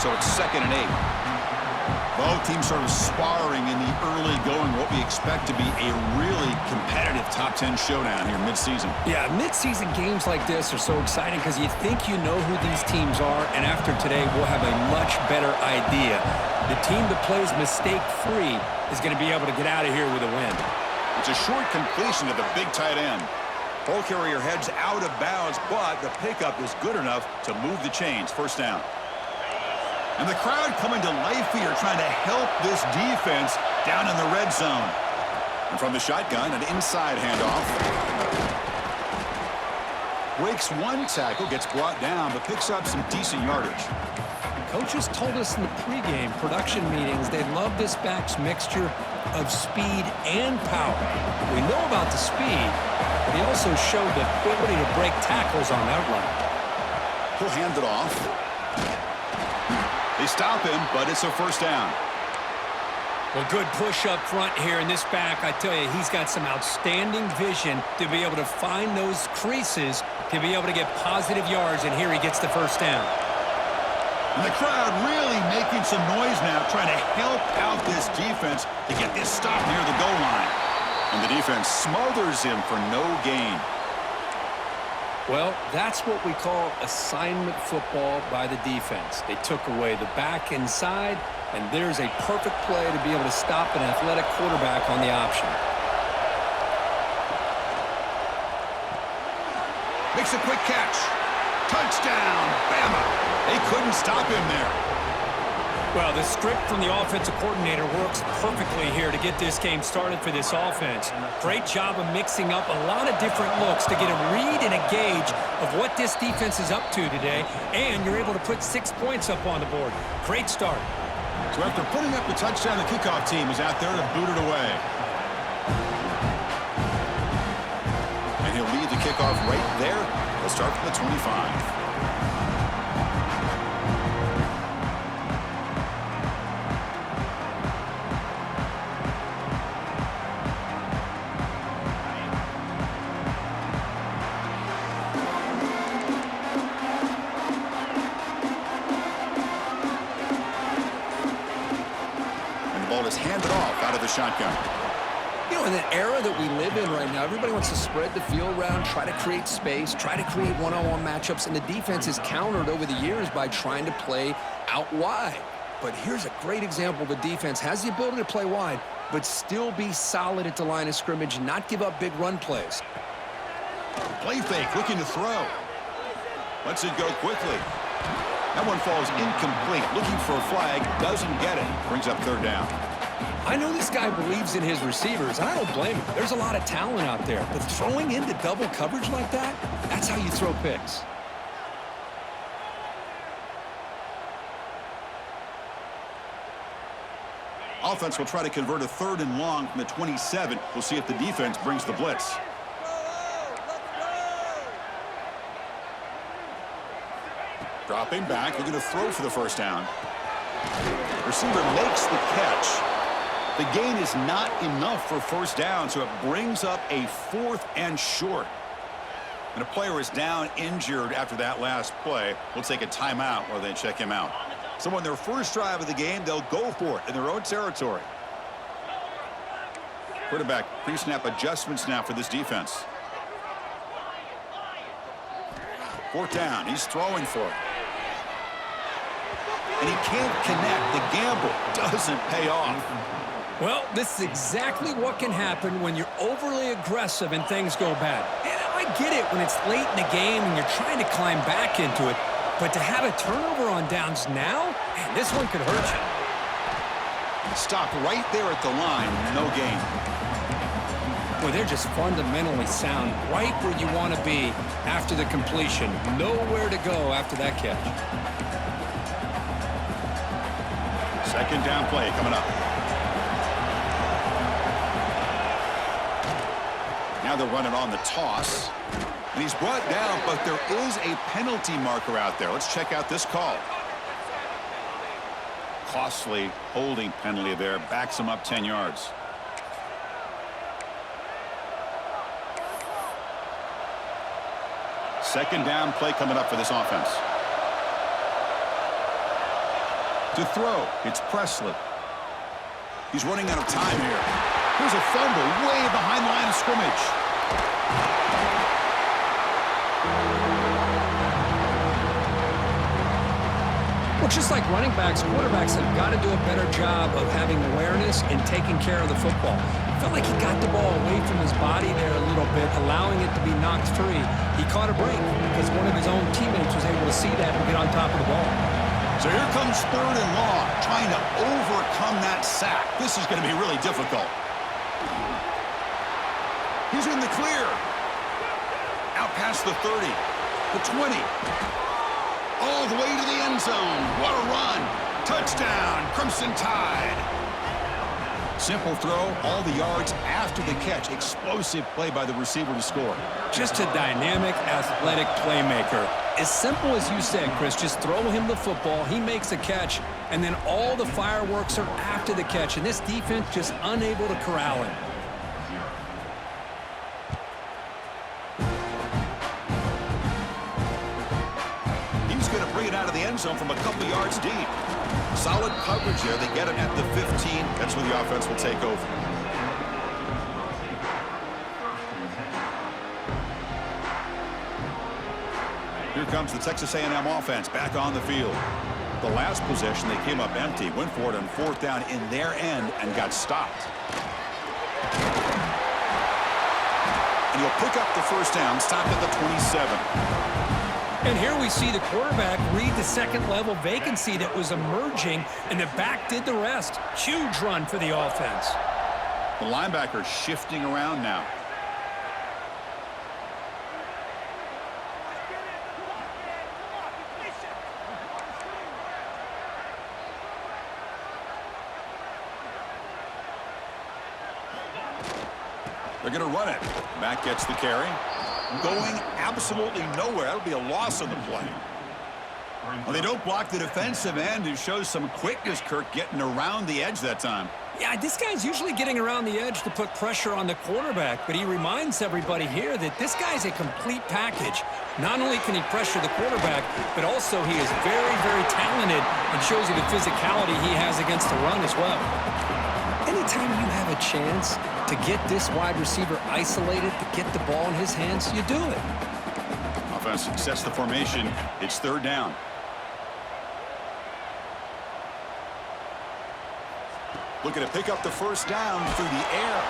so it's 2nd and 8. Both teams sort of sparring in the early going, what we expect to be a really competitive top 10 showdown here mid-season. Yeah, mid-season games like this are so exciting because you think you know who these teams are, and after today, we'll have a much better idea. The team that plays mistake-free is going to be able to get out of here with a win. It's a short completion to the big tight end. Ball carrier heads out of bounds, but the pickup is good enough to move the chains. First down. And the crowd coming to life here, trying to help this defense down in the red zone. And from the shotgun, an inside handoff. Breaks one tackle, gets brought down, but picks up some decent yardage. Coaches told us in the pregame production meetings they love this back's mixture of speed and power. We know about the speed, but he also showed the ability to break tackles on outline. He'll hand it off. They stop him, but it's a first down. Well, good push up front here in this back. I tell you, he's got some outstanding vision to be able to find those creases, to be able to get positive yards, and here he gets the first down. And the crowd really making some noise now, trying to help out this defense to get this stop near the goal line. And the defense smothers him for no gain. Well, that's what we call assignment football by the defense. They took away the back inside, and there's a perfect play to be able to stop an athletic quarterback on the option. Makes a quick catch. Touchdown, BAMA. They couldn't stop him there. Well, the script from the offensive coordinator works perfectly here to get this game started for this offense. Great job of mixing up a lot of different looks to get a read and a gauge of what this defense is up to today, and you're able to put 6 points up on the board. Great start. So after putting up the touchdown, the kickoff team is out there to boot it away. And he'll lead the kickoff right there. They'll start from the 25. Is handed off out of the shotgun. You know, in the era that we live in right now, everybody wants to spread the field around, try to create space, try to create one-on-one matchups, and the defense is countered over the years by trying to play out wide. But here's a great example. The defense has the ability to play wide, but still be solid at the line of scrimmage and not give up big run plays. Play fake, looking to throw. Lets it go quickly. That one falls incomplete. Looking for a flag, doesn't get it. Brings up third down. I know this guy believes in his receivers, and I don't blame him. There's a lot of talent out there, but throwing into double coverage like that, that's how you throw picks. Offense will try to convert a 3rd and long from the 27. We'll see if the defense brings the blitz. Dropping back, looking to throw for the first down. Receiver makes the catch. The gain is not enough for first down, so it brings up a 4th and short. And a player is down injured after that last play. We'll take a timeout while they check him out. So on their first drive of the game, they'll go for it in their own territory. Quarterback pre-snap adjustments now for this defense. 4th down, he's throwing for it. And he can't connect. The gamble doesn't pay off. Well, this is exactly what can happen when you're overly aggressive and things go bad. And I get it when it's late in the game and you're trying to climb back into it. But to have a turnover on downs now, man, this one could hurt you. Stopped right there at the line. No gain. Well, they're just fundamentally sound right where you want to be after the completion. Nowhere to go after that catch. 2nd down play coming up. Now they're running on the toss. And he's brought down, but there is a penalty marker out there. Let's check out this call. Costly holding penalty there. Backs him up 10 yards. Second down play coming up for this offense. To throw, it's Presley. He's running out of time here. Here's a fumble way behind the line of scrimmage. Well, just like running backs, quarterbacks have got to do a better job of having awareness and taking care of the football. I felt like he got the ball away from his body there a little bit, allowing it to be knocked free. He caught a break because one of his own teammates was able to see that and get on top of the ball. So here comes 3rd and long, trying to overcome that sack. This is going to be really difficult. He's in the clear. Out past the 30, the 20. All the way to the end zone. What a run. Touchdown, Crimson Tide. Simple throw, all the yards after the catch. Explosive play by the receiver to score. Just a dynamic, athletic playmaker. As simple as you said, Chris, just throw him the football, he makes a catch, and then all the fireworks are after the catch, and this defense just unable to corral him. He's going to bring it out of the end zone from a couple yards deep. Solid coverage there. They get him at the 15. That's where the offense will take over. Here comes the Texas A&M offense back on the field. The last possession, they came up empty, went for it on 4th down in their end and got stopped. And he'll pick up the first down, stop at the 27. And here we see the quarterback read the second-level vacancy that was emerging, and the back did the rest. Huge run for the offense. The linebacker shifting around now. They're going to run it. Matt gets the carry. Going absolutely nowhere. That'll be a loss on the play. Well, they don't block the defensive end. It shows some quickness, Kirk, getting around the edge that time. Yeah, this guy's usually getting around the edge to put pressure on the quarterback, but he reminds everybody here that this guy's a complete package. Not only can he pressure the quarterback, but also he is very, very talented and shows you the physicality he has against the run as well. Anytime you have a chance to get this wide receiver isolated, to get the ball in his hands, you do it. Offense sets the formation. It's 3rd down. Looking to pick up the first down through the air.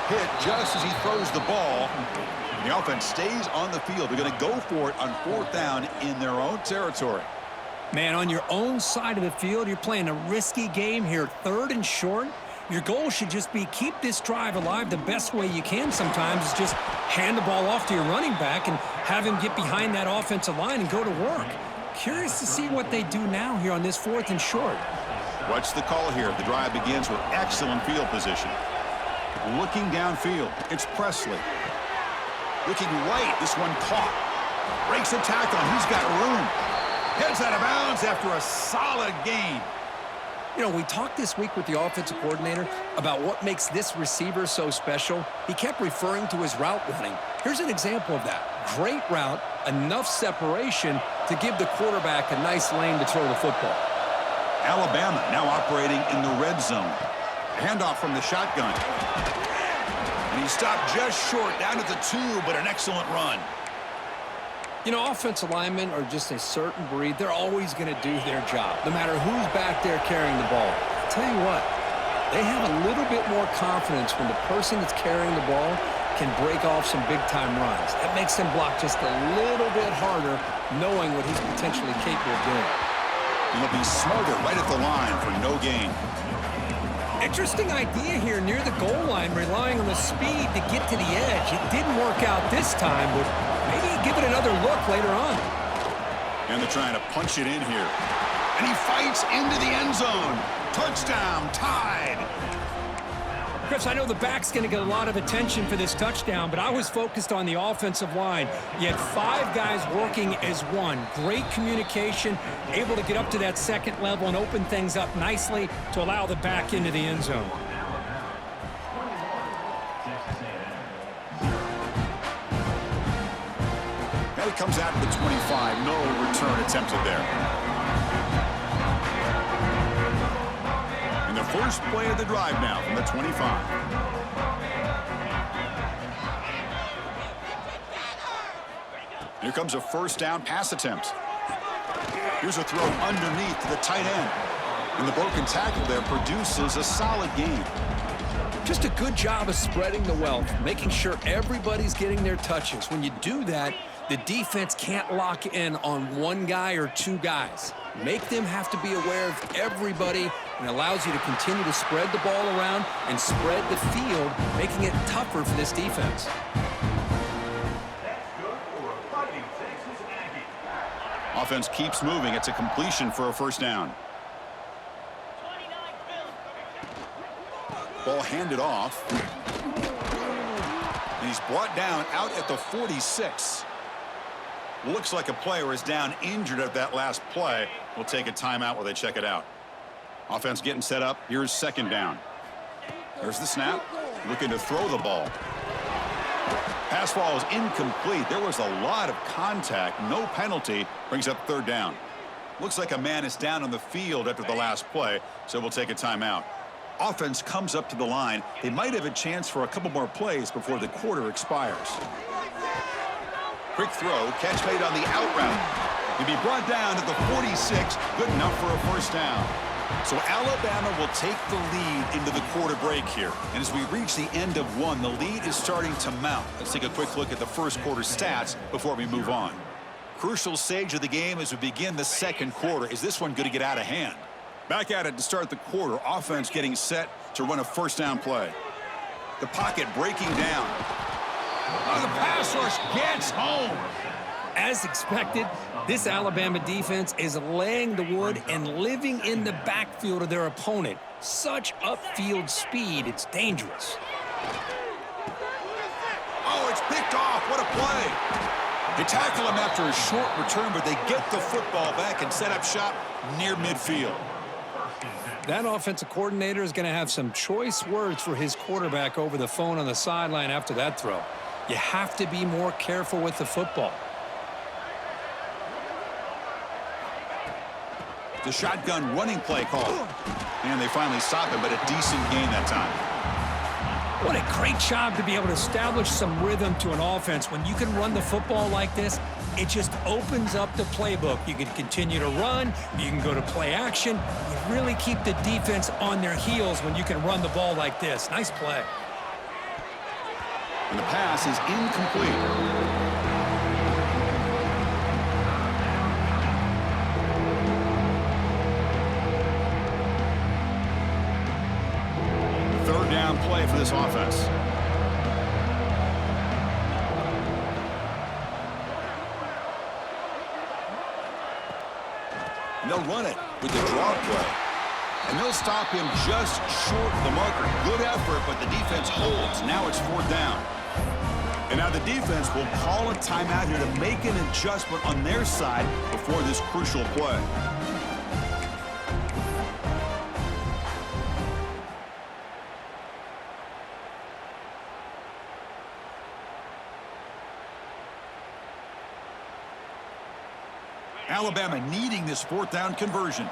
Hit just as he throws the ball. The offense stays on the field. They're going to go for it on 4th down in their own territory. Man, on your own side of the field, you're playing a risky game here. 3rd and short. Your goal should just be keep this drive alive the best way you can sometimes is just hand the ball off to your running back and have him get behind that offensive line and go to work. Curious to see what they do now here on this 4th and short. What's the call here? The drive begins with excellent field position. Looking downfield, it's Presley. Looking right, this one caught. Breaks a tackle, he's got room. Heads out of bounds after a solid gain. You know, we talked this week with the offensive coordinator about what makes this receiver so special. He kept referring to his route running. Here's an example of that. Great route, enough separation to give the quarterback a nice lane to throw the football. Alabama now operating in the red zone. Handoff from the shotgun. And he stopped just short, down at the 2, but an excellent run. You know, offensive linemen are just a certain breed. They're always going to do their job, no matter who's back there carrying the ball. I'll tell you what, they have a little bit more confidence when the person that's carrying the ball can break off some big-time runs. That makes them block just a little bit harder, knowing what he's potentially capable of doing. He'll be smothered right at the line for no gain. Interesting idea here near the goal line, relying on the speed to get to the edge. It didn't work out this time, but maybe give it another look later on. And they're trying to punch it in here. And he fights into the end zone. Touchdown, Tide. Chris, I know the back's going to get a lot of attention for this touchdown, but I was focused on the offensive line. You had 5 guys working as one. Great communication, able to get up to that second level and open things up nicely to allow the back into the end zone. Now he comes out to the 25. No return attempted there. first play of the drive now from the 25. Here comes a first down pass attempt. Here's a throw underneath to the tight end. And the broken tackle there produces a solid gain. Just a good job of spreading the wealth, making sure everybody's getting their touches. When you do that, the defense can't lock in on one guy or two guys. Make them have to be aware of everybody, and allows you to continue to spread the ball around and spread the field, making it tougher for this defense. Offense keeps moving. It's a completion for a first down. Ball handed off. And he's brought down out at the 46. Looks like a player is down injured at that last play. We'll take a timeout while they check it out. Offense getting set up. Here's second down. There's the snap. Looking to throw the ball. Pass ball is incomplete. There was a lot of contact. No penalty. Brings up third down. Looks like a man is down on the field after the last play, so we'll take a timeout. Offense comes up to the line. They might have a chance for a couple more plays before the quarter expires. Quick throw. Catch made on the out route. He'll be brought down to the 46. Good enough for a first down. So Alabama will take the lead into the quarter break here. And as we reach the end of one, the lead is starting to mount. Let's take a quick look at the first quarter stats before we move on. Crucial stage of the game as we begin the second quarter. Is this one going to get out of hand? Back at it to start the quarter. Offense getting set to run a first down play. The pocket breaking down. Oh, the pass rush gets home. As expected, this Alabama defense is laying the wood and living in the backfield of their opponent. Such upfield speed, it's dangerous. Oh, it's picked off. What a play. They tackle him after a short return, but they get the football back and set up shop near midfield. That offensive coordinator is going to have some choice words for his quarterback over the phone on the sideline after that throw. You have to be more careful with the football. The shotgun running play call. And they finally stop him, but a decent gain that time. What a great job to be able to establish some rhythm to an offense. When you can run the football like this, it just opens up the playbook. You can continue to run. You can go to play action. You really keep the defense on their heels when you can run the ball like this. Nice play. And the pass is incomplete. Third down play for this offense. And they'll run it with the draw play. And they'll stop him just short of the marker. Good effort, but the defense holds. Now it's fourth down. And now the defense will call a timeout here to make an adjustment on their side before this crucial play. Alabama needing this fourth down conversion.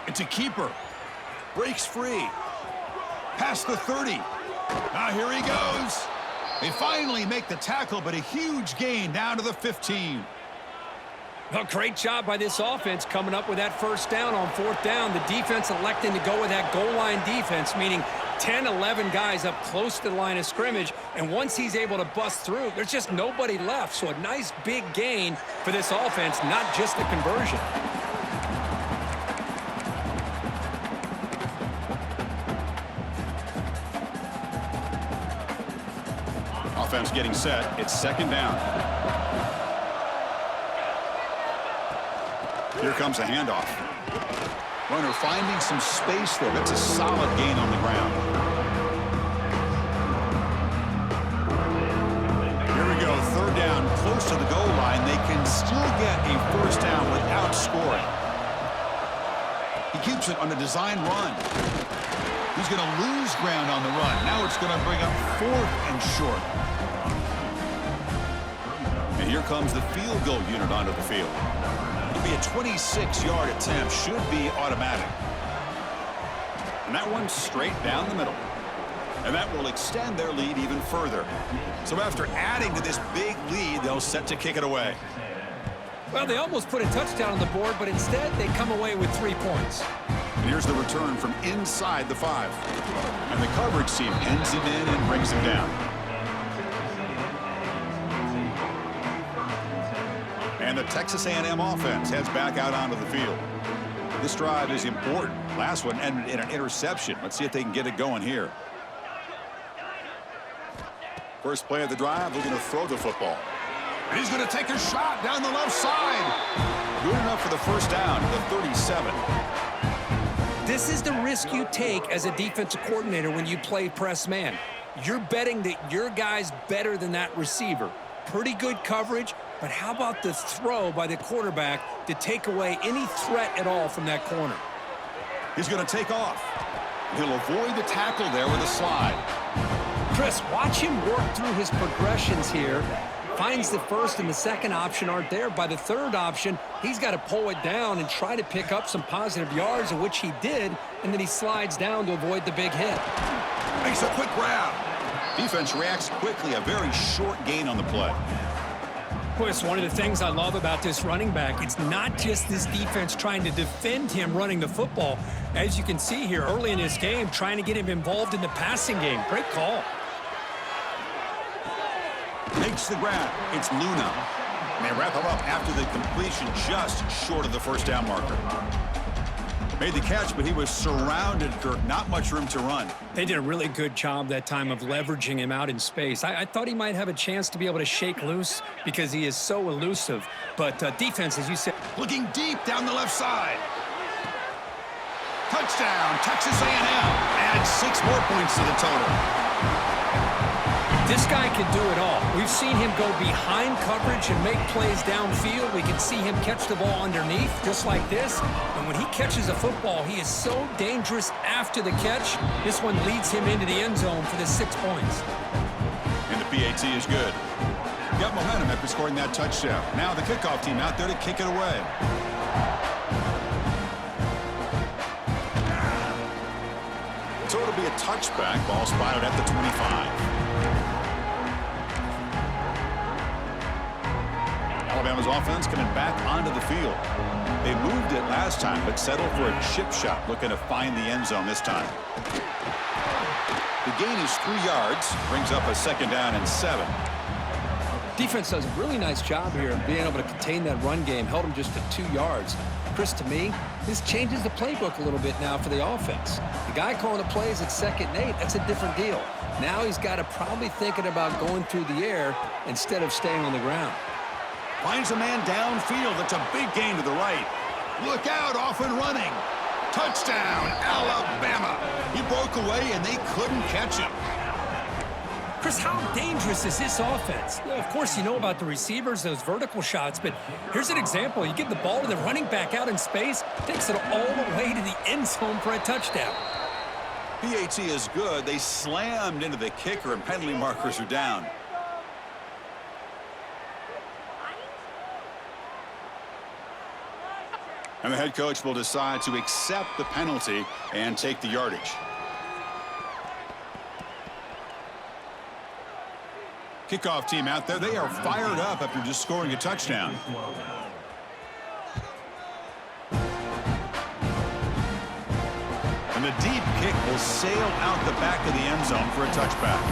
It's a keeper. Breaks free. Past the 30. Now here he goes. They finally make the tackle, but a huge gain down to the 15. Well, great job by this offense coming up with that first down on fourth down. The defense electing to go with that goal line defense, meaning 10, 11 guys up close to the line of scrimmage. And once he's able to bust through, there's just nobody left. So a nice big gain for this offense, not just the conversion. Offense getting set. It's second down. Here comes a handoff. Runner finding some space there. That's a solid gain on the ground. Here we go. Third down, close to the goal line. They can still get a first down without scoring. He keeps it on a design run. He's going to lose ground on the run. Now it's going to bring up fourth and short. And here comes the field goal unit onto the field. It'll be a 26-yard attempt should be automatic. And that one's straight down the middle. And that will extend their lead even further. So after adding to this big lead, they'll set to kick it away. Well, they almost put a touchdown on the board, but instead they come away with 3 points. And here's the return from inside the 5. And the coverage team pins him in and brings him down. And the Texas A&M offense heads back out onto the field. This drive is important. Last one ended in an interception. Let's see if they can get it going here. First play of the drive, looking to throw the football. And he's going to take a shot down the left side. Good enough for the first down to the 37. This is the risk you take as a defensive coordinator when you play press man. You're betting that your guy's better than that receiver. Pretty good coverage, but how about the throw by the quarterback to take away any threat at all from that corner? He's going to take off. He'll avoid the tackle there with a slide. Chris, watch him work through his progressions here. Finds the first and the second option aren't there. By the third option, he's got to pull it down and try to pick up some positive yards, of which he did, and then he slides down to avoid the big hit. Makes a quick grab. Defense reacts quickly, a very short gain on the play. Chris, one of the things I love about this running back, it's not just this defense trying to defend him running the football. As you can see here early in this game, trying to get him involved in the passing game. Great call. Makes the grab. It's Luna. And they wrap him up after the completion just short of the first down marker. Made the catch, but he was surrounded, Kirk. Not much room to run. They did a really good job that time of leveraging him out in space. I thought he might have a chance to be able to shake loose because he is so elusive. But defense, as you said. Looking deep down the left side. Touchdown, Texas A&M. Adds 6 more points to the total. This guy can do it all. We've seen him go behind coverage and make plays downfield. We can see him catch the ball underneath, just like this. And when he catches a football, he is so dangerous after the catch. This one leads him into the end zone for the 6 points. And the PAT is good. Got momentum after scoring that touchdown. Now the kickoff team out there to kick it away. So it'll be a touchback. Ball spotted at the 25. Alabama's offense coming back onto the field. They moved it last time, but settled for a chip shot, looking to find the end zone this time. The gain is 3 yards, brings up a second down and 7. Defense does a really nice job here of being able to contain that run game, held them just to 2 yards. Chris, to me, this changes the playbook a little bit now for the offense. The guy calling the plays at 2nd and 8, that's a different deal. Now he's got to probably thinking about going through the air instead of staying on the ground. Finds a man downfield. That's a big gain to the right. Look out, off and running. Touchdown, Alabama. He broke away, and they couldn't catch him. Chris, how dangerous is this offense? Of course, you know about the receivers, those vertical shots, but here's an example. You give the ball to the running back out in space, takes it all the way to the end zone for a touchdown. PAT is good. They slammed into the kicker, and penalty markers are down. And the head coach will decide to accept the penalty and take the yardage. Kickoff team out there, they are fired up after just scoring a touchdown. And the deep kick will sail out the back of the end zone for a touchback.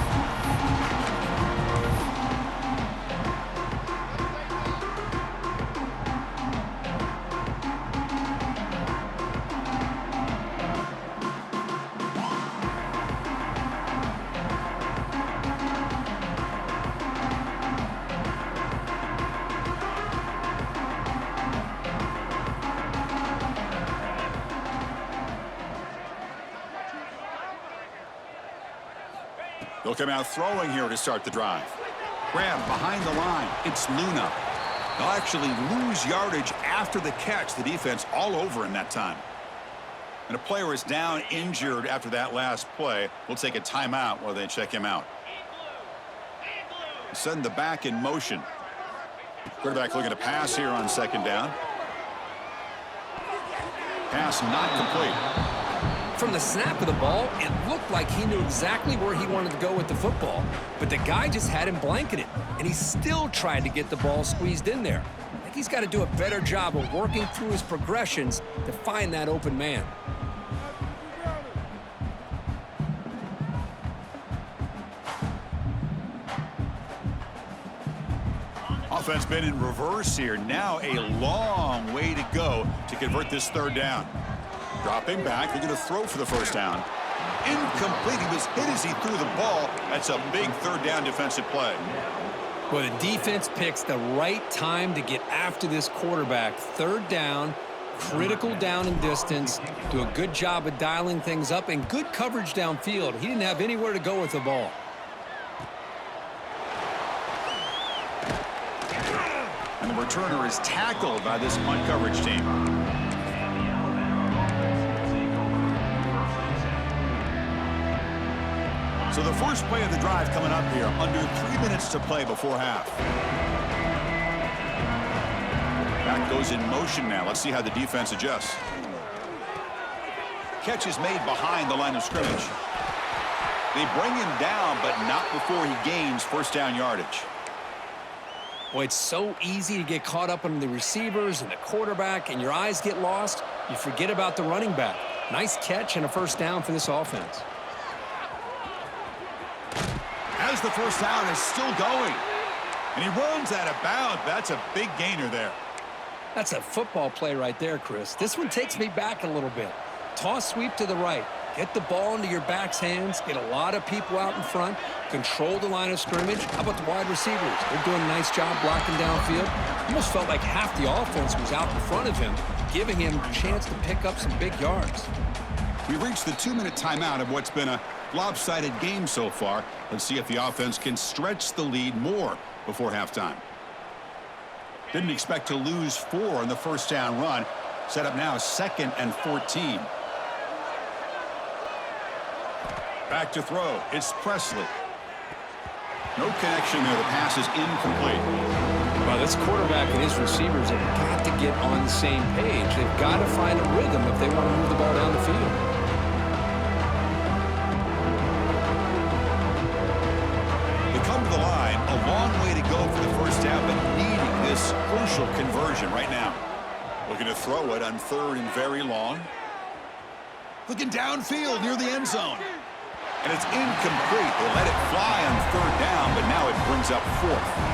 They'll come out throwing here to start the drive. Grab behind the line. It's Luna. They'll actually lose yardage after the catch. The defense all over in that time. And a player is down injured after that last play. We'll take a timeout while they check him out. Send the back in motion. Quarterback looking to pass here on 2nd down. Pass not complete. From the snap of the ball, it looked like he knew exactly where he wanted to go with the football, but the guy just had him blanketed, and he still tried to get the ball squeezed in there. I think he's got to do a better job of working through his progressions to find that open man. Offense been in reverse here. Now a long way to go to convert this third down. Dropping back, they're going to throw for the first down. Incomplete. He was hit as he threw the ball. That's a big third down defensive play. Well, the defense picks the right time to get after this quarterback. Third down, critical down and distance. Do a good job of dialing things up and good coverage downfield. He didn't have anywhere to go with the ball. And the returner is tackled by this punt coverage team. So the first play of the drive coming up here, under 3 minutes to play before half. Back goes in motion now. Let's see how the defense adjusts. Catch is made behind the line of scrimmage. They bring him down, but not before he gains first down yardage. Boy, it's so easy to get caught up on the receivers and the quarterback, and your eyes get lost. You forget about the running back. Nice catch and a first down for this offense. As the first down is still going. And he runs out of bounds. That's a big gainer there. That's a football play right there, Chris. This one takes me back a little bit. Toss sweep to the right. Get the ball into your back's hands. Get a lot of people out in front. Control the line of scrimmage. How about the wide receivers? They're doing a nice job blocking downfield. Almost felt like half the offense was out in front of him, giving him a chance to pick up some big yards. We've reached the 2-minute timeout of what's been a lopsided game so far. Let's see if the offense can stretch the lead more before halftime. Didn't expect to lose 4 on the first down run. Set up now 2nd and 14. Back to throw. It's Presley. No connection there. The pass is incomplete. Well, this quarterback and his receivers have got to get on the same page. They've got to find a rhythm if they want to move the ball down the field. They come to the line. A long way to go for the first down, but needing this crucial conversion right now. Looking to throw it on 3rd and very long. Looking downfield near the end zone. And it's incomplete. They let it fly on 3rd down, but now it brings up 4th.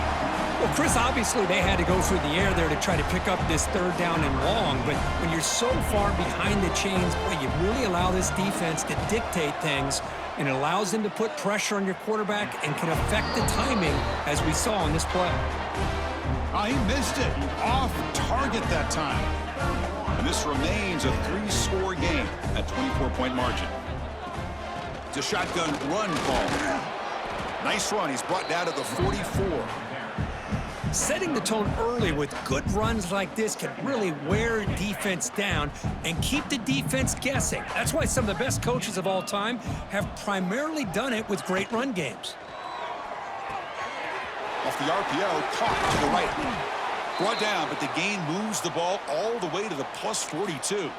Well, Chris, obviously they had to go through the air there to try to pick up this 3rd down and long, but when you're so far behind the chains, boy, you really allow this defense to dictate things, and it allows them to put pressure on your quarterback and can affect the timing, as we saw on this play. Oh, he missed it. Off target that time. And this remains a 3-score game at 24-point margin. It's a shotgun run call. Nice run. He's brought down to the 44. Setting the tone early with good runs like this can really wear defense down and keep the defense guessing. That's why some of the best coaches of all time have primarily done it with great run games. Off the RPO, caught to the right. Brought down, but the gain moves the ball all the way to the plus 42.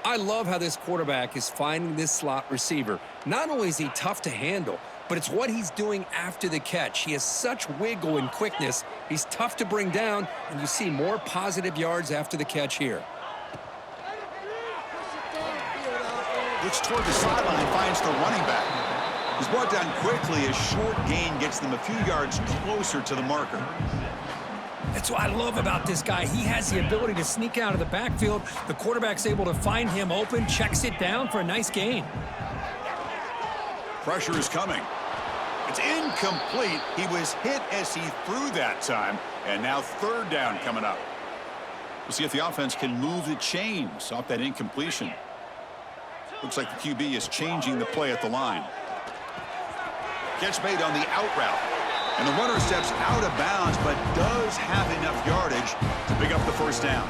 I love how this quarterback is finding this slot receiver. Not only is he tough to handle, but it's what he's doing after the catch. He has such wiggle and quickness. He's tough to bring down, and you see more positive yards after the catch here. Looks toward the sideline, finds the running back. He's brought down quickly. A short gain gets them a few yards closer to the marker. That's what I love about this guy. He has the ability to sneak out of the backfield. The quarterback's able to find him open, checks it down for a nice gain. Pressure is coming. It's incomplete. He was hit as he threw that time, and now 3rd down coming up. We'll see if the offense can move the chains off that incompletion. Looks like the QB is changing the play at the line. Catch made on the out route. And the runner steps out of bounds, but does have enough yardage to pick up the first down.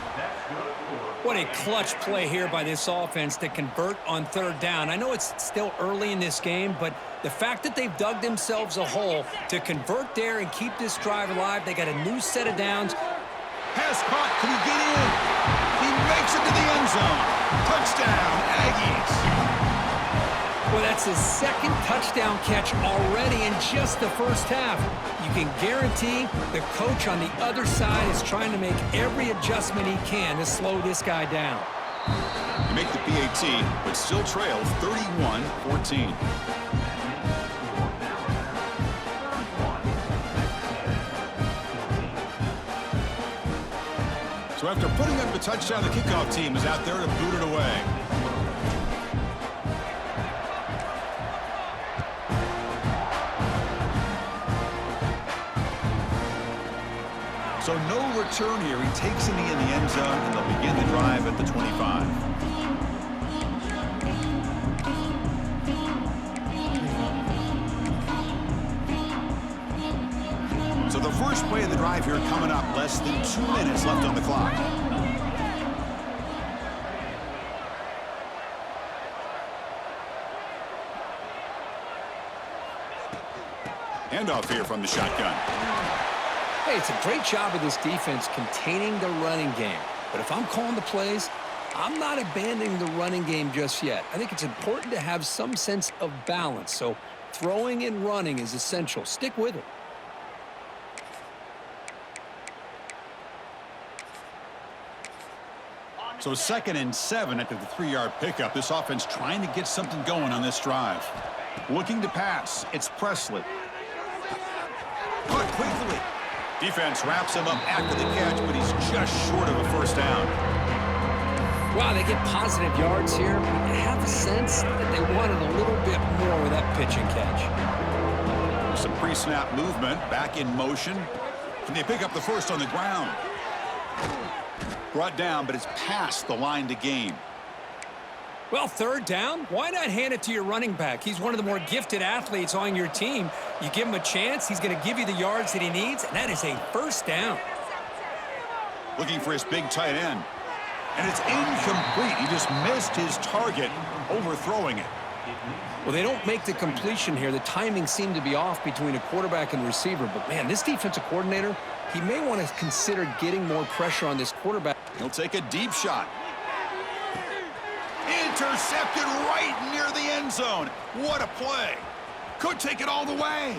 What a clutch play here by this offense to convert on 3rd down. I know it's still early in this game, but the fact that they've dug themselves a hole to convert there and keep this drive alive, they got a new set of downs. Pass caught. Can he get in? He makes it to the end Well, that's his second touchdown catch already in just the first half. You can guarantee the coach on the other side is trying to make every adjustment he can to slow this guy down. You make the PAT, but still trail 31-14. So after putting up a touchdown, the kickoff team is out there to boot it away. So no return here. He takes a knee in the end zone, and they'll begin the drive at the 25. So the first play of the drive here coming up. Less than 2 minutes left on the clock. Handoff here from the shotgun. Hey, it's a great job of this defense containing the running game. But if I'm calling the plays, I'm not abandoning the running game just yet. I think it's important to have some sense of balance. So throwing and running is essential. Stick with it. So 2nd and 7 after the 3-yard pickup. This offense trying to get something going on this drive. Looking to pass. It's Presley. Caught quickly. Defense wraps him up after the catch, but he's just short of a first down. Wow, they get positive yards here, but you have a sense that they wanted a little bit more with that pitch and catch. Some pre-snap movement, back in motion. Can they pick up the first on the ground? Brought down, but it's past the line to gain. Well, 3rd down, why not hand it to your running back? He's one of the more gifted athletes on your team. You give him a chance, he's going to give you the yards that he needs, and that is a first down. Looking for his big tight end. And it's incomplete. He just missed his target, overthrowing it. Well, they don't make the completion here. The timing seemed to be off between a quarterback and receiver. But, man, this defensive coordinator, he may want to consider getting more pressure on this quarterback. He'll take a deep shot. Intercepted right near the end zone. What a play. Could take it all the way.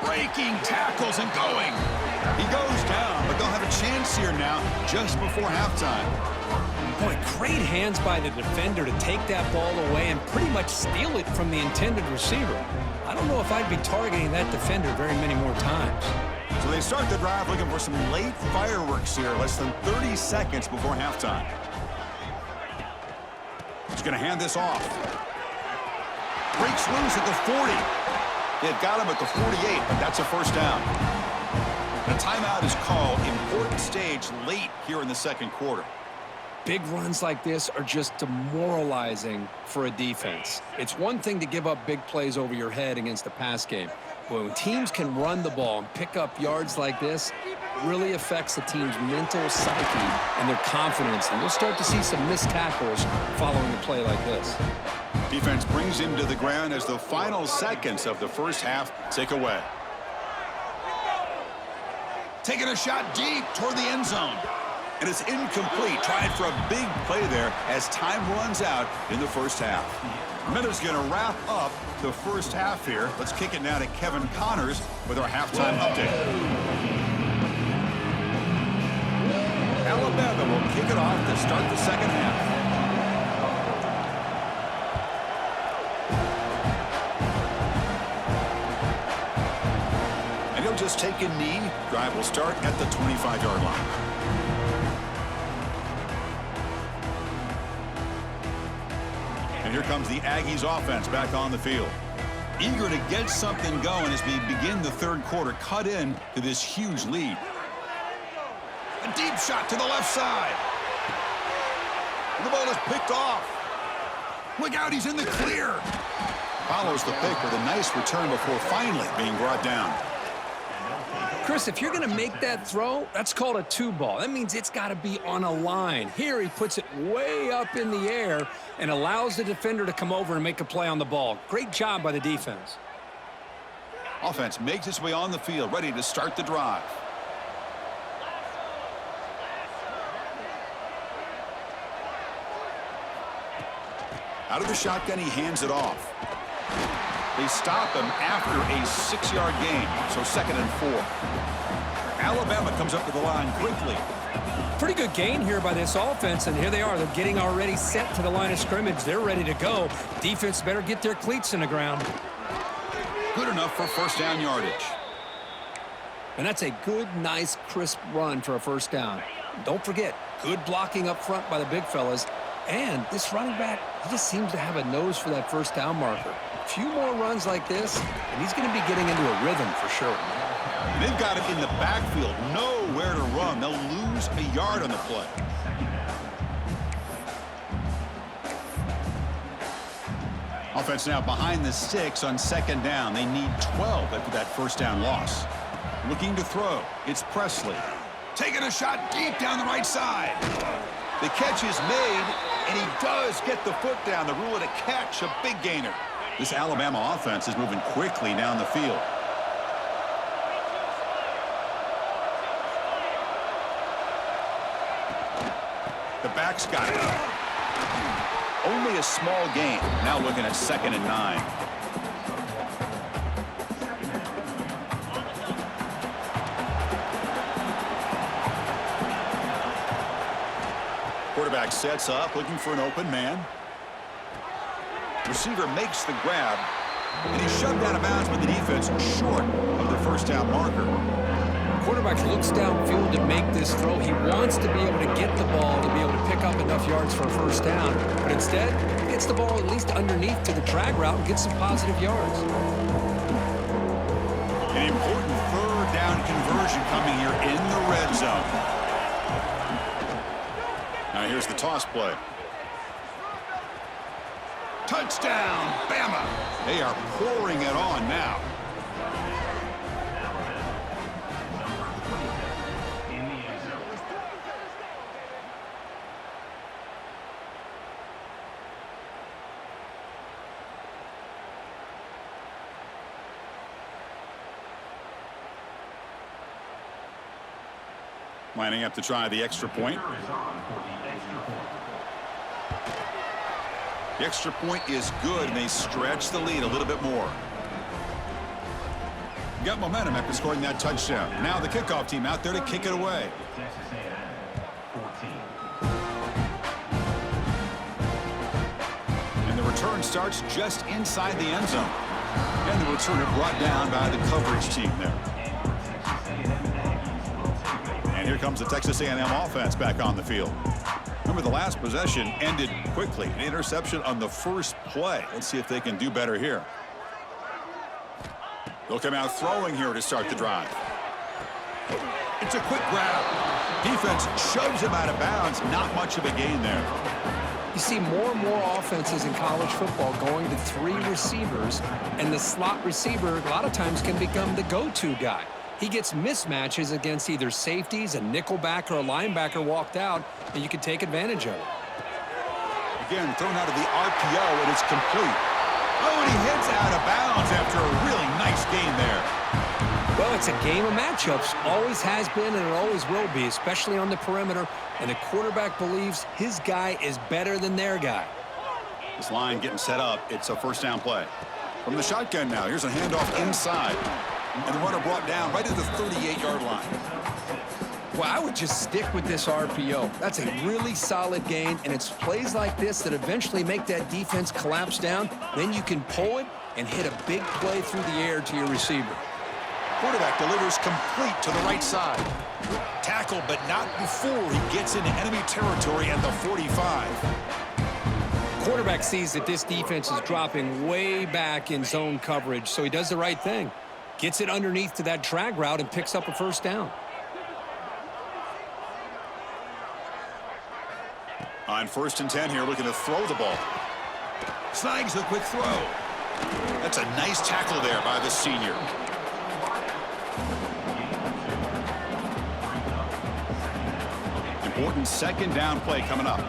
Breaking tackles and going. He goes down, but they'll have a chance here now just before halftime. Boy, great hands by the defender to take that ball away and pretty much steal it from the intended receiver. I don't know if I'd be targeting that defender very many more times. So they start the drive looking for some late fireworks here, less than 30 seconds before halftime. He's going to hand this off. Breaks loose at the 40. They've got him at the 48, but that's a first down. And a timeout is called. Important stage late here in the second quarter. Big runs like this are just demoralizing for a defense. It's one thing to give up big plays over your head against the pass game. But when teams can run the ball and pick up yards like this, it really affects the team's mental psyche and their confidence. And you'll start to see some missed tackles following a play like this. Defense brings him to the ground as the final seconds of the first half tick away. Taking a shot deep toward the end zone. And it's incomplete. Tried for a big play there as time runs out in the first half. Miller's going to wrap up the first half here. Let's kick it now to Kevin Connors with our halftime update. Alabama will kick it off to start the second half. And he'll just take a knee. Drive will start at the 25-yard line. And here comes the Aggies offense back on the field. Eager to get something going as we begin the third quarter. Cut in to this huge lead. A deep shot to the left side. The ball is picked off. Look out, he's in the clear. Follows the pick with a nice return before finally being brought down. Chris, if you're going to make that throw, that's called a 2-ball. That means it's got to be on a line. Here he puts it way up in the air and allows the defender to come over and make a play on the ball. Great job by the defense. Offense makes its way on the field, ready to start the drive. Out of the shotgun, he hands it off. They stop him after a 6-yard gain, so 2nd and 4. Alabama comes up to the line quickly. Pretty good gain here by this offense, and here they are. They're getting already set to the line of scrimmage. They're ready to go. Defense better get their cleats in the ground. Good enough for first down yardage. And that's a good, nice, crisp run for a first down. Don't forget, good blocking up front by the big fellas. And this running back, he just seems to have a nose for that first down marker. A few more runs like this, and he's going to be getting into a rhythm for sure. They've got him in the backfield, nowhere to run. They'll lose a yard on the play. Offense now behind the 6 on 2nd down. They need 12 after that first down loss. Looking to throw. It's Presley. Taking a shot deep down the right side. The catch is made, and he does get the foot down. The rule it a catch, a big gainer. This Alabama offense is moving quickly down the field. The back's got it. Only a small gain. Now looking at 2nd and 9. Quarterback sets up, looking for an open man. Receiver makes the grab, and he's shoved out of bounds by the defense short of the first down marker. Quarterback looks downfield to make this throw. He wants to be able to get the ball to be able to pick up enough yards for a first down, but instead, he gets the ball at least underneath to the drag route and gets some positive yards. An important 3rd down conversion coming here in the red zone. Now here's the toss play. Touchdown, Bama. They are pouring it on now. Lining up to try the extra point. The extra point is good, and they stretch the lead a little bit more. Got momentum after scoring that touchdown. Now the kickoff team out there to kick it away. And the return starts just inside the end zone. And the returner brought down by the coverage team there. And here comes the Texas A&M offense back on the field. Remember, the last possession ended quickly. An interception on the first play. Let's see if they can do better here. They'll come out throwing here to start the drive. It's a quick grab. Defense shoves him out of bounds. Not much of a gain there. You see more and more offenses in college football going to 3 receivers, and the slot receiver a lot of times can become the go-to guy. He gets mismatches against either safeties, a nickelback, or a linebacker walked out, and you can take advantage of it. Again, thrown out of the RPO, and it's complete. Oh, and he heads out of bounds after a really nice gain there. Well, it's a game of matchups. Always has been, and it always will be, especially on the perimeter. And the quarterback believes his guy is better than their guy. This line getting set up. It's a first down play. From the shotgun now, here's a handoff inside. And the runner brought down right at the 38-yard line. Well, I would just stick with this RPO. That's a really solid gain, and it's plays like this that eventually make that defense collapse down. Then you can pull it and hit a big play through the air to your receiver. Quarterback delivers complete to the right side. Tackle, but not before he gets into enemy territory at the 45. Quarterback sees that this defense is dropping way back in zone coverage, so he does the right thing. Gets it underneath to that drag route and picks up a first down. On 1st and 10 here, looking to throw the ball. Snags a quick throw. That's a nice tackle there by the senior. Important 2nd down play coming up.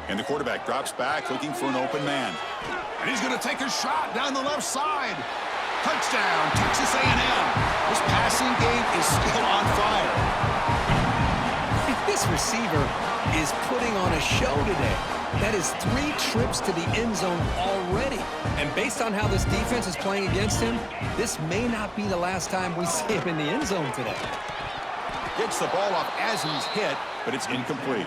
And the quarterback drops back, looking for an open man. And he's going to take a shot down the left side. Touchdown, Texas A&M. This passing game is still on fire. This receiver is putting on a show today. That is 3 trips to the end zone already. And based on how this defense is playing against him, this may not be the last time we see him in the end zone today. Gets the ball off as he's hit, but it's incomplete.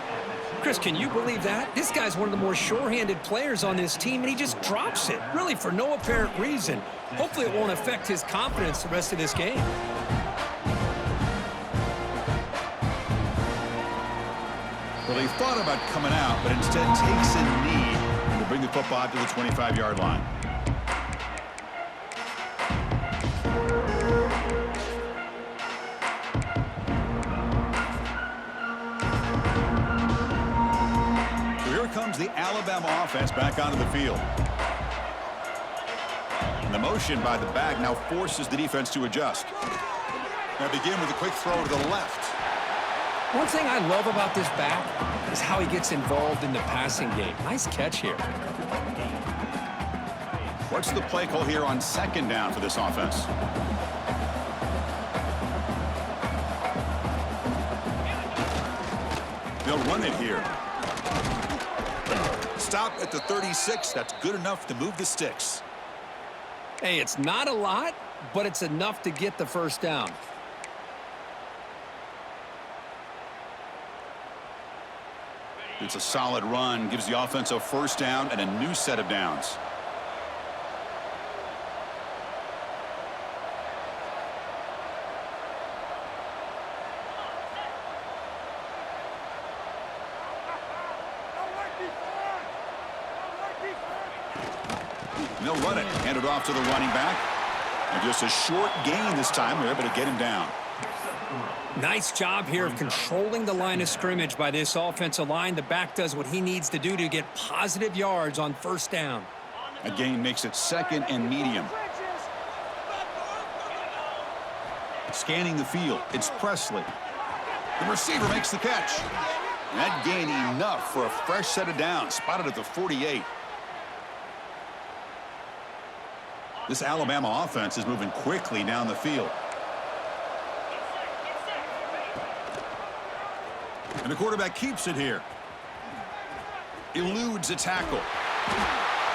Chris, can you believe that? This guy's one of the more sure-handed players on this team, and he just drops it, really for no apparent reason. Hopefully it won't affect his confidence the rest of this game. Well, he thought about coming out, but instead takes a knee to bring the football to the 25-yard line. Comes the Alabama offense back onto the field. And the motion by the back now forces the defense to adjust. Now begin with a quick throw to the left. One thing I love about this back is how he gets involved in the passing game. Nice catch here. What's the play call here on 2nd down for this offense? They'll run it here. Stop at the 36. That's good enough to move the sticks. Hey, it's not a lot, but it's enough to get the first down. It's a solid run. Gives the offense a first down and a new set of downs. And they'll run it. Hand it off to the running back. And just a short gain this time. They're able to get him down. Nice job here of controlling the line of scrimmage by this offensive line. The back does what he needs to do to get positive yards on first down. A gain makes it 2nd and medium. Scanning the field. It's Presley. The receiver makes the catch. And that gain enough for a fresh set of downs. Spotted at the 48. This Alabama offense is moving quickly down the field. And the quarterback keeps it here. Eludes a tackle.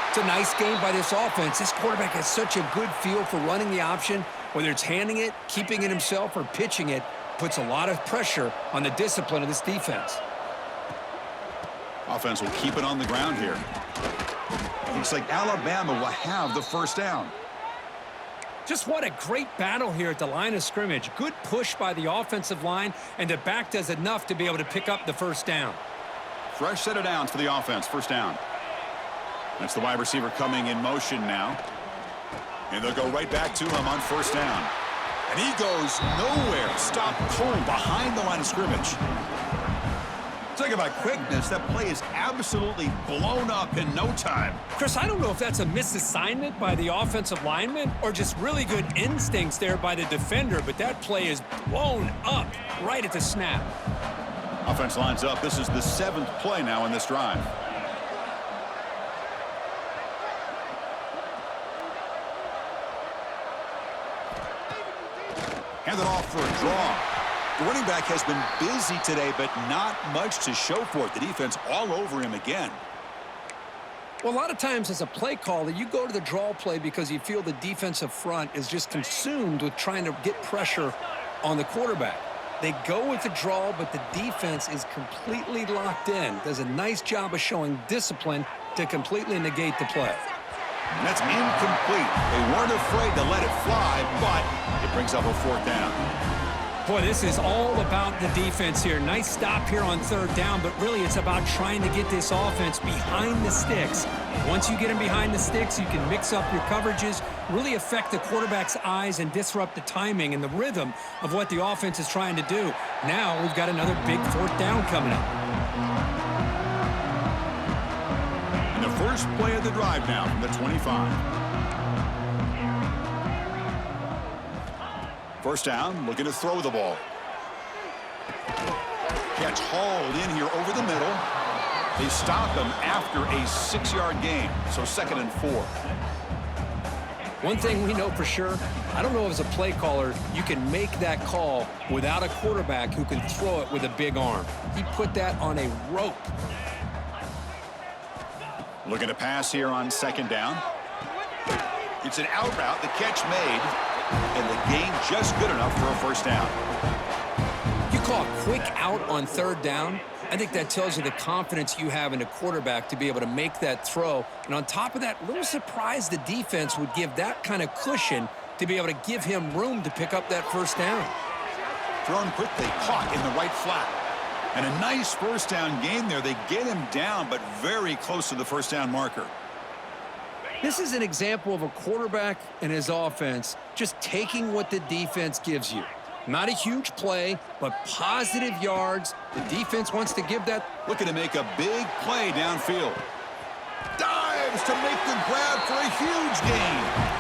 It's a nice game by this offense. This quarterback has such a good feel for running the option. Whether it's handing it, keeping it himself, or pitching it, puts a lot of pressure on the discipline of this defense. Offense will keep it on the ground here. Looks like Alabama will have the first down. Just what a great battle here at the line of scrimmage. Good push by the offensive line, and the back does enough to be able to pick up the first down. Fresh set of downs for the offense. First down. That's the wide receiver coming in motion now. And they'll go right back to him on first down. And he goes nowhere. Stop cold behind the line of scrimmage. Talk about quickness. That play is absolutely blown up in no time. Chris, I don't know if that's a misassignment by the offensive lineman or just really good instincts there by the defender, but that play is blown up right at the snap. Offense lines up. This is the 7th play now in this drive. Hand it off for a draw. The running back has been busy today, but not much to show for it. The defense all over him again. Well, a lot of times as a play caller, you go to the draw play because you feel the defensive front is just consumed with trying to get pressure on the quarterback. They go with the draw, but the defense is completely locked in. Does a nice job of showing discipline to completely negate the play. And that's incomplete. They weren't afraid to let it fly, but it brings up a 4th down. Boy, this is all about the defense here. Nice stop here on 3rd down, but really it's about trying to get this offense behind the sticks. Once you get them behind the sticks, you can mix up your coverages, really affect the quarterback's eyes and disrupt the timing and the rhythm of what the offense is trying to do. Now we've got another big 4th down coming up. And the first play of the drive now from the 25. First down, looking to throw the ball. Catch hauled in here over the middle. They stop him after a 6-yard gain, so 2nd and 4. One thing we know for sure, I don't know if as a play caller you can make that call without a quarterback who can throw it with a big arm. He put that on a rope. Looking to pass here on second down. It's an out route, the catch made, and the gain just good enough for a first down. You call a quick out on third down. I think that tells you the confidence you have in a quarterback to be able to make that throw. And on top of that, a little surprised the defense would give that kind of cushion to be able to give him room to pick up that first down. Thrown quickly, caught in the right flat. And a nice first down gain there. They get him down, but very close to the first down marker. This is an example of a quarterback and his offense just taking what the defense gives you. Not a huge play, but positive yards. The defense wants to give that. Looking to make a big play downfield. Dives to make the grab for a huge gain.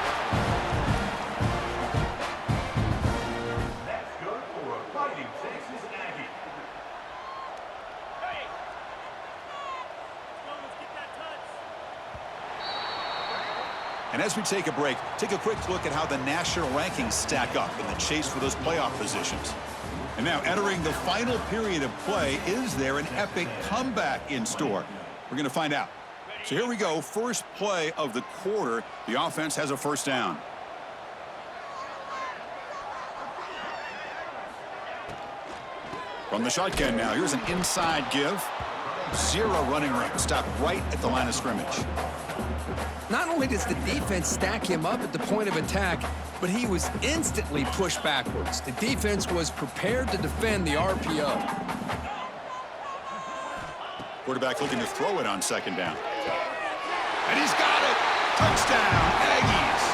And as we take a break, take a quick look at how the national rankings stack up in the chase for those playoff positions. And now entering the final period of play, is there an epic comeback in store? We're going to find out. So here we go. First play of the quarter. The offense has a first down. From the shotgun now, here's an inside give. Zero running room. Stop right at the line of scrimmage. Not only does the defense stack him up at the point of attack, but he was instantly pushed backwards. The defense was prepared to defend the RPO. Quarterback looking to throw it on second down. And he's got it! Touchdown, Aggies!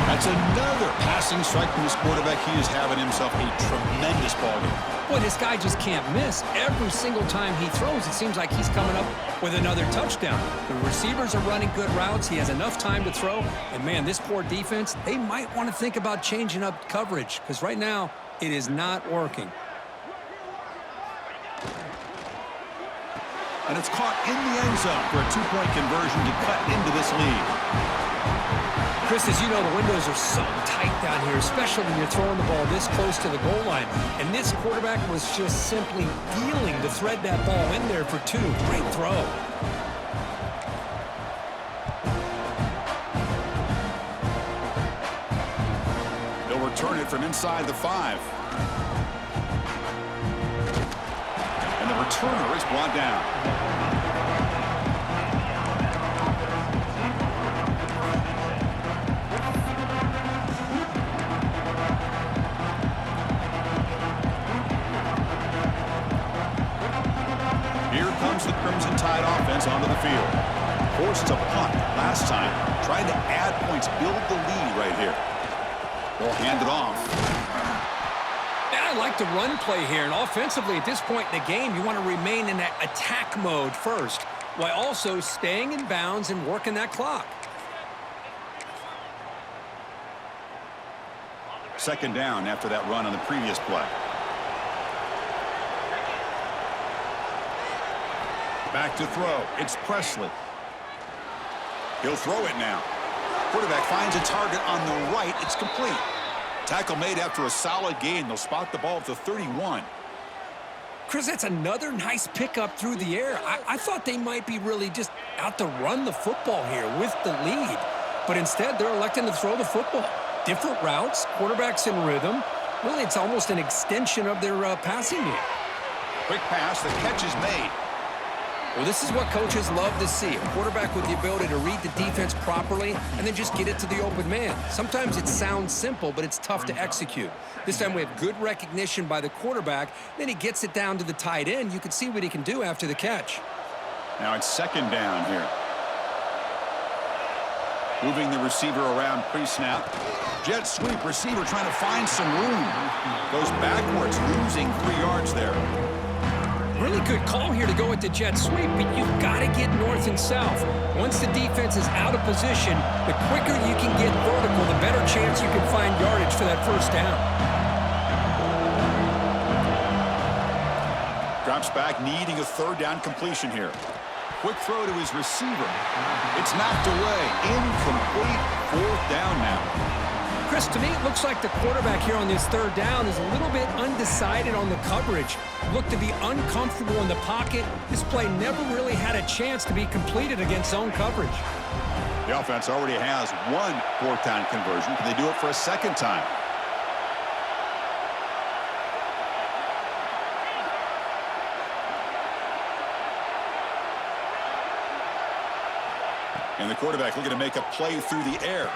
That's another passing strike from this quarterback. He is having himself a tremendous ballgame. Boy, this guy just can't miss. Every single time he throws, it seems like he's coming up with another touchdown. The receivers are running good routes. He has enough time to throw. And, man, this poor defense, they might want to think about changing up coverage because right now it is not working. And it's caught in the end zone for a two-point conversion to cut into this lead. Chris, as you know, the windows are so tight down here, especially when you're throwing the ball this close to the goal line. And this quarterback was just simply dealing to thread that ball in there for two. Great throw. They'll return it from inside the 5. And the returner is brought down. The Crimson Tide offense onto the field. Forced to punt last time. Trying to add points, build the lead right here. They'll hand it off. And I like the run play here. And offensively, at this point in the game, you want to remain in that attack mode first, while also staying in bounds and working that clock. Second down after that run on the previous play. Back to throw. It's Presley. He'll throw it now. Quarterback finds a target on the right. It's complete. Tackle made after a solid gain. They'll spot the ball at the 31. Chris, that's another nice pickup through the air. I thought they might be really just out to run the football here with the lead. But instead, they're electing to throw the football. Different routes, quarterbacks in rhythm. Really, it's almost an extension of their passing game. Quick pass. The catch is made. Well, this is what coaches love to see. A quarterback with the ability to read the defense properly and then just get it to the open man. Sometimes it sounds simple, but it's tough to execute. This time we have good recognition by the quarterback. Then he gets it down to the tight end. You can see what he can do after the catch. Now it's second down here. Moving the receiver around pre-snap. Jet sweep, receiver trying to find some room. Goes backwards, losing 3 yards there. Really good call here to go with the jet sweep, but you've got to get north and south. Once the defense is out of position, the quicker you can get vertical, the better chance you can find yardage for that first down. Drops back, needing a third down completion here. Quick throw to his receiver. It's knocked away. Incomplete. Fourth down now. Chris, to me, it looks like the quarterback here on this third down is a little bit undecided on the coverage. Looked to be uncomfortable in the pocket. This play never really had a chance to be completed against zone coverage. The offense already has one fourth-down conversion. Can they do it for a second time? And the quarterback looking to make a play through the air.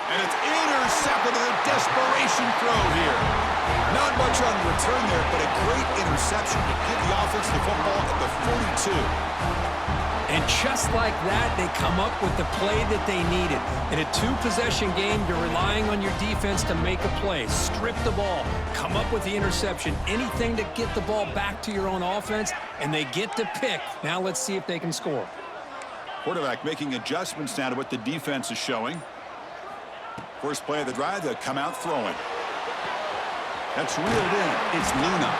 And it's intercepted in a desperation throw here. Not much on the return there, but a great interception to give the offense the football at the 42. And just like that, they come up with the play that they needed. In a two-possession game, you're relying on your defense to make a play. Strip the ball, come up with the interception, anything to get the ball back to your own offense, and they get to pick. Now let's see if they can score. Quarterback making adjustments now to what the defense is showing. First play of the drive, they'll come out throwing. That's reeled in. It's Luna.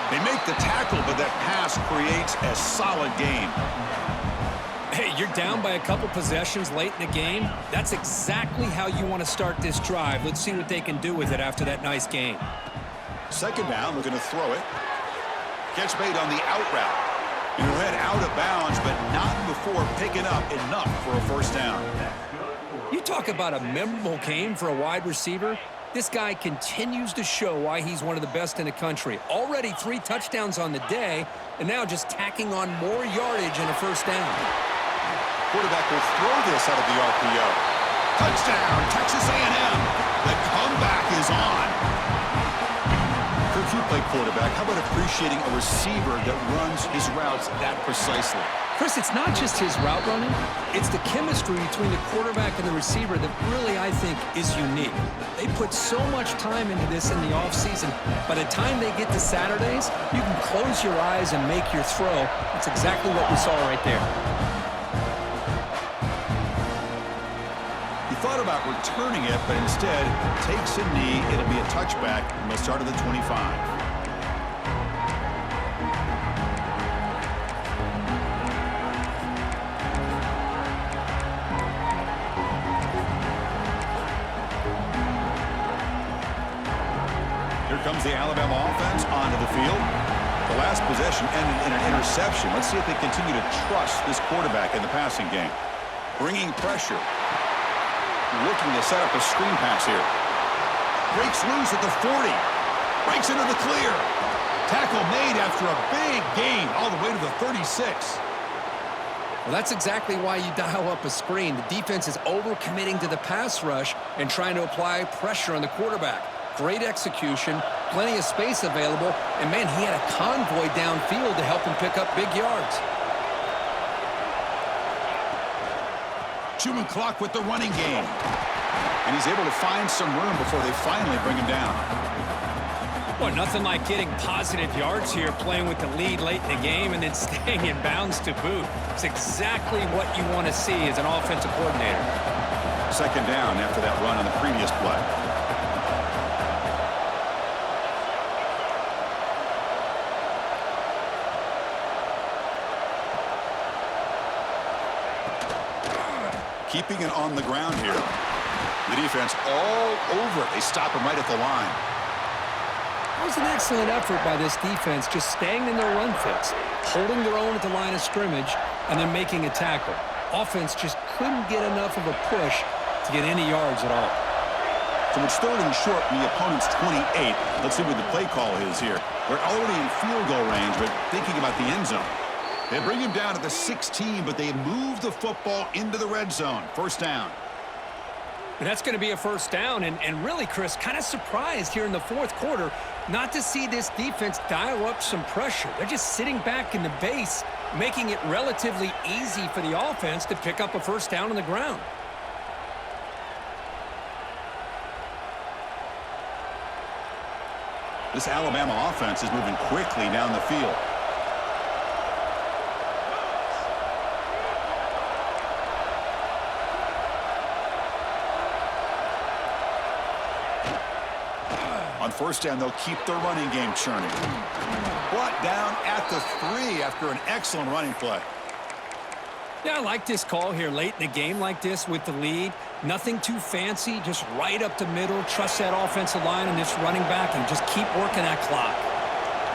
They make the tackle, but that pass creates a solid game. Hey, you're down by a couple possessions late in the game. That's exactly how you want to start this drive. Let's see what they can do with it after that nice game. Second down, looking to throw it. Catch made on the out route. And he'll head out of bounds, but not before picking up enough for a first down. You talk about a memorable game for a wide receiver. This guy continues to show why he's one of the best in the country. Already 3 touchdowns on the day, and now just tacking on more yardage and a first down. Quarterback will throw this out of the RPO. Touchdown, Texas A&M. The comeback is on. Kirk, you play quarterback. How about appreciating a receiver that runs his routes that precisely? Chris, it's not just his route running. It's the chemistry between the quarterback and the receiver that really, I think, is unique. They put so much time into this in the offseason. By the time they get to Saturdays, you can close your eyes and make your throw. That's exactly what we saw right there. He thought about returning it, but instead takes a knee. It'll be a touchback, and they'll start at the 25. Here comes the Alabama offense onto the field. The last possession ended in an interception. Let's see if they continue to trust this quarterback in the passing game. Bringing pressure. Looking to set up a screen pass here. Breaks loose at the 40. Breaks into the clear. Tackle made after a big gain all the way to the 36. Well, that's exactly why you dial up a screen. The defense is over-committing to the pass rush and trying to apply pressure on the quarterback. Great execution, plenty of space available, and, man, he had a convoy downfield to help him pick up big yards. Chewing clock with the running game. And he's able to find some room before they finally bring him down. Well, nothing like getting positive yards here, playing with the lead late in the game and then staying in bounds to boot. It's exactly what you want to see as an offensive coordinator. Second down after that run on the previous play. Keeping it on the ground here. The defense all over it. They stop him right at the line. That was an excellent effort by this defense, just staying in their run fits, holding their own at the line of scrimmage, and then making a tackle. Offense just couldn't get enough of a push to get any yards at all. So it's third and short from the opponent's 28. Let's see what the play call is here. They're already in field goal range, but thinking about the end zone. They bring him down at the 16, but they move the football into the red zone. First down. And that's going to be a first down. And really, Chris, kind of surprised here in the fourth quarter not to see this defense dial up some pressure. They're just sitting back in the base, making it relatively easy for the offense to pick up a first down on the ground. This Alabama offense is moving quickly down the field. On first down, they'll keep their running game churning. Brought down at the 3 after an excellent running play. Yeah, I like this call here late in the game like this with the lead. Nothing too fancy, just right up the middle. Trust that offensive line and this running back and just keep working that clock.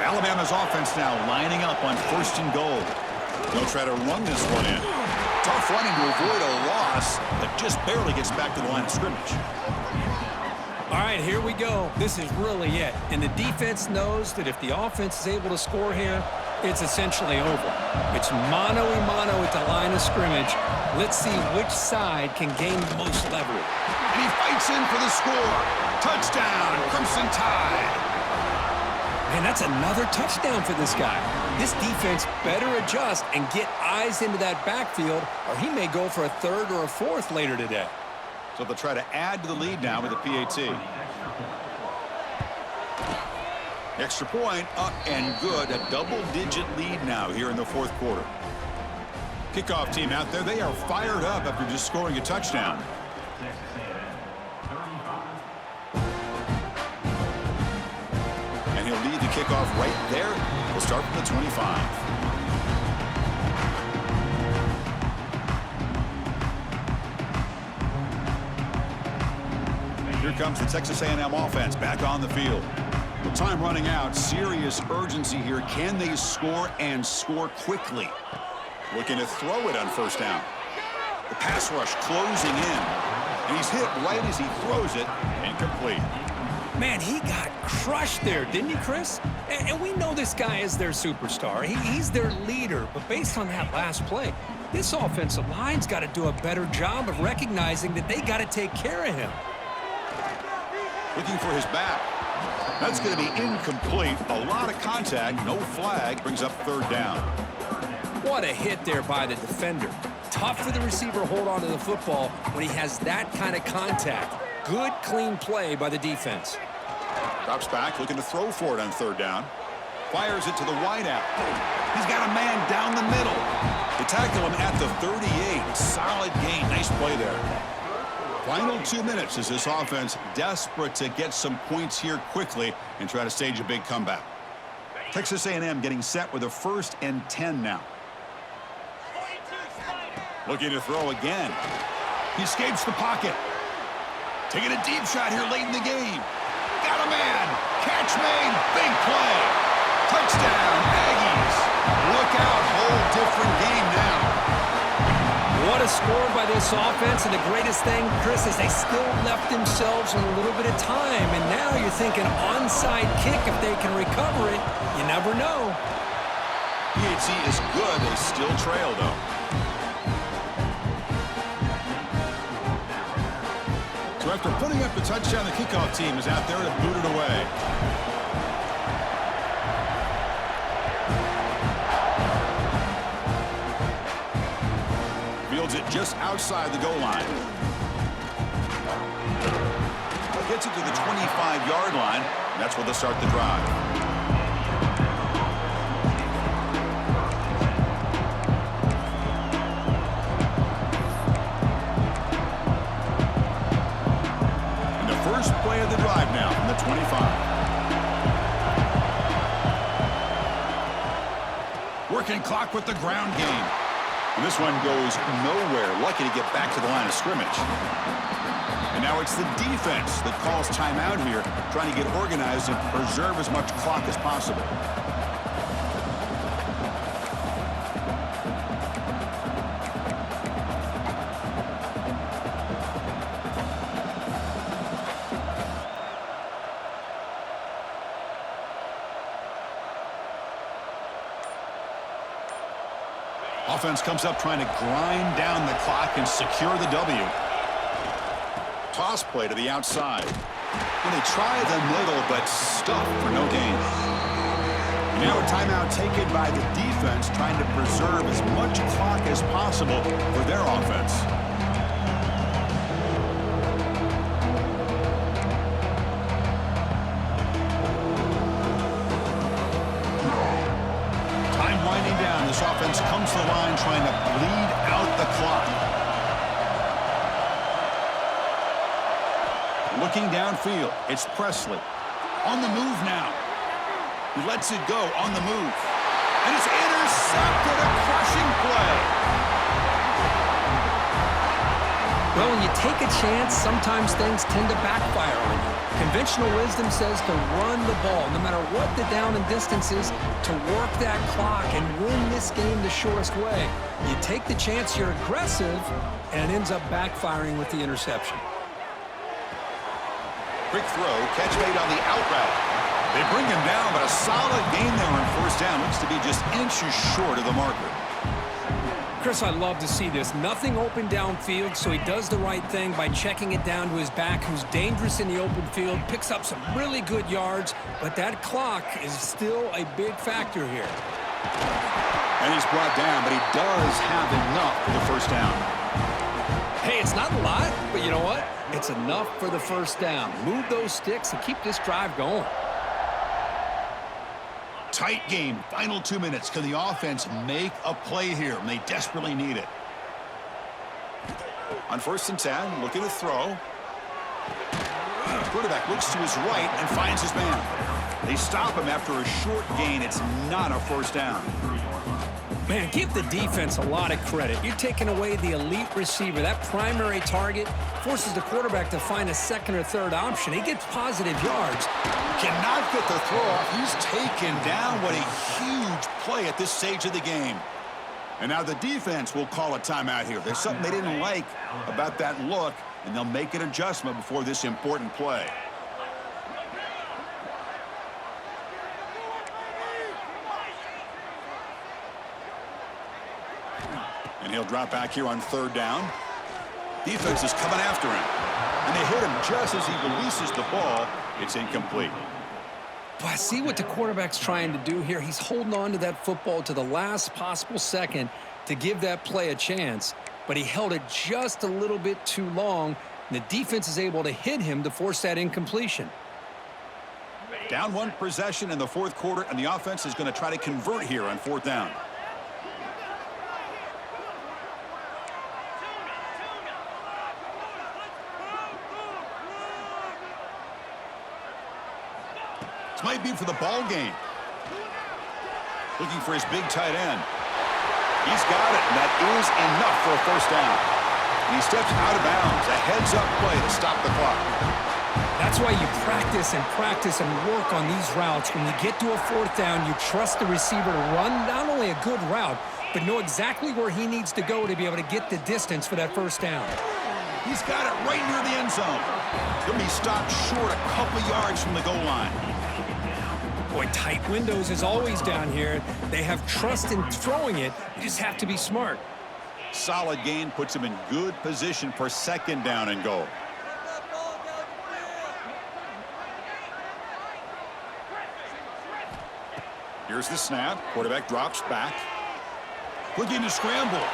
Alabama's offense now lining up on 1st and goal. They'll try to run this one in. Tough running to avoid a loss, but just barely gets back to the line of scrimmage. All right, here we go. This is really it. And the defense knows that if the offense is able to score here, it's essentially over. It's mano-a-mano at the line of scrimmage. Let's see which side can gain the most leverage. And he fights in for the score. Touchdown, Crimson Tide. Man, that's another touchdown for this guy. This defense better adjust and get eyes into that backfield, or he may go for a 3rd or a 4th later today. So they'll try to add to the lead now with a PAT. Extra point up and good. A double-digit lead now here in the 4th quarter. Kickoff team out there. They are fired up after just scoring a touchdown. And he'll lead the kickoff right there. We'll start from the 25. Here comes the Texas A&M offense back on the field. With time running out, serious urgency here. Can they score and score quickly? Looking to throw it on 1st down. The pass rush closing in. And he's hit right as he throws it. Incomplete. Man, he got crushed there, didn't he, Chris? And we know this guy is their superstar. He's their leader. But based on that last play, this offensive line's got to do a better job of recognizing that they got to take care of him. Looking for his back. That's going to be incomplete. A lot of contact. No flag. Brings up 3rd down. What a hit there by the defender. Tough for the receiver to hold on to the football when he has that kind of contact. Good, clean play by the defense. Drops back, looking to throw for it on 3rd down. Fires it to the wideout. He's got a man down the middle. They tackle him at the 38. Solid gain. Nice play there. Final 2 minutes as this offense desperate to get some points here quickly and try to stage a big comeback. Texas A&M getting set with a 1st and 10 now. Looking to throw again. He escapes the pocket. Taking a deep shot here late in the game. Got a man. Catch made. Big play. Touchdown, Aggies. Look out. Whole different game now. What a score by this offense, and the greatest thing, Chris, is they still left themselves in a little bit of time, and now you're thinking onside kick if they can recover it. You never know. PAT is good. They still trail, though. So after putting up the touchdown, the kickoff team is out there to boot it away. Fields it just outside the goal line. Gets it to the 25-yard line, and that's where they'll start the drive. And the first play of the drive now from the 25. Working clock with the ground game. And this one goes nowhere. Lucky to get back to the line of scrimmage. And now it's the defense that calls timeout here, trying to get organized and preserve as much clock as possible. Offense comes up trying to grind down the clock and secure the W. Toss play to the outside. And they try the middle, but stuff for no gain. Now a timeout taken by the defense, trying to preserve as much clock as possible for their offense. Time winding down. This offense comes to the line trying to bleed out the clock. Looking downfield, it's Presley. On the move now. He lets it go on the move. And it's intercepted, a crushing play. Well, when you take a chance, sometimes things tend to backfire on you. Conventional wisdom says to run the ball, no matter what the down and distance is, to work that clock and win this game the shortest way. You take the chance, you're aggressive, and it ends up backfiring with the interception. Quick throw, catch made on the out route. They bring him down, but a solid gain there on first down. Looks to be just inches short of the marker. Chris, I love to see this. Nothing open downfield, so he does the right thing by checking it down to his back, who's dangerous in the open field, picks up some really good yards, but that clock is still a big factor here. And he's brought down, but he does have enough for the first down. Hey, it's not a lot, but you know what? It's enough for the first down. Move those sticks and keep this drive going. Tight game, final 2 minutes. Can the offense make a play here? And they desperately need it. On 1st and 10, looking to throw. Quarterback looks to his right and finds his man. They stop him after a short gain. It's not a first down. Man, give the defense a lot of credit. You're taking away the elite receiver. That primary target forces the quarterback to find a second or third option. He gets positive yards. Cannot get the throw off. He's taken down. What a huge play at this stage of the game. And now the defense will call a timeout here. There's something they didn't like about that look, and they'll make an adjustment before this important play. And he'll drop back here on 3rd down. Defense is coming after him. And they hit him just as he releases the ball. It's incomplete. But I see what the quarterback's trying to do here. He's holding on to that football to the last possible second to give that play a chance. But he held it just a little bit too long. And the defense is able to hit him to force that incompletion. Down 1 possession in the 4th quarter, and the offense is going to try to convert here on 4th down. Might be for the ball game. Looking for his big tight end. He's got it, and that is enough for a first down. And he steps out of bounds. A heads-up play to stop the clock. That's why you practice and work on these routes. When you get to a 4th down, you trust the receiver to run not only a good route, but know exactly where he needs to go to be able to get the distance for that first down. He's got it right near the end zone. He'll be stopped short a couple yards from the goal line. Boy, tight windows is always down here. They have trust in throwing it. You just have to be smart. Solid gain puts him in good position for 2nd down and goal. Here's the snap. Quarterback drops back. Looking to scramble.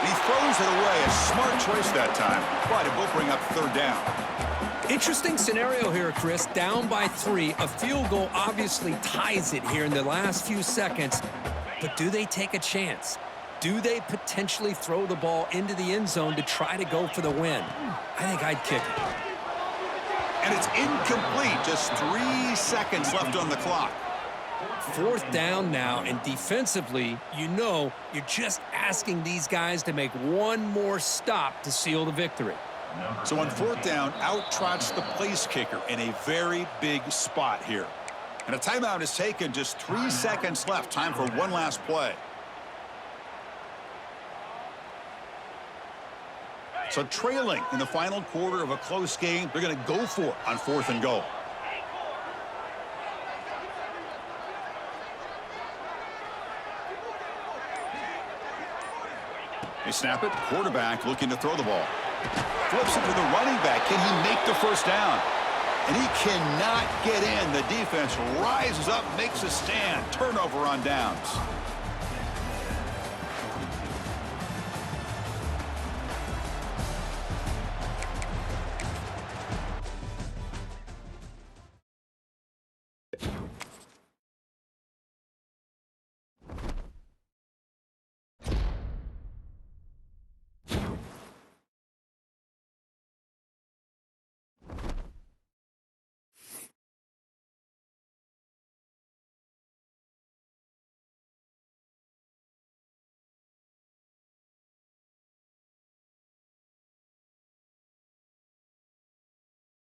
And he throws it away. A smart choice that time. But it will bring up 3rd down. Interesting scenario here, Chris. Down by 3. A field goal obviously ties it here in the last few seconds. But do they take a chance? Do they potentially throw the ball into the end zone to try to go for the win? I think I'd kick it. And it's incomplete. Just 3 seconds left on the clock. 4th down now, and defensively, you know, you're just asking these guys to make one more stop to seal the victory. So on 4th down, out trots the place kicker in a very big spot here. And a timeout is taken. Just 3 seconds left. Time for one last play. So trailing in the final quarter of a close game, they're going to go for it on 4th and goal. They snap it. Quarterback looking to throw the ball. Flips it to the running back. Can he make the first down? And he cannot get in. The defense rises up, makes a stand. Turnover on downs.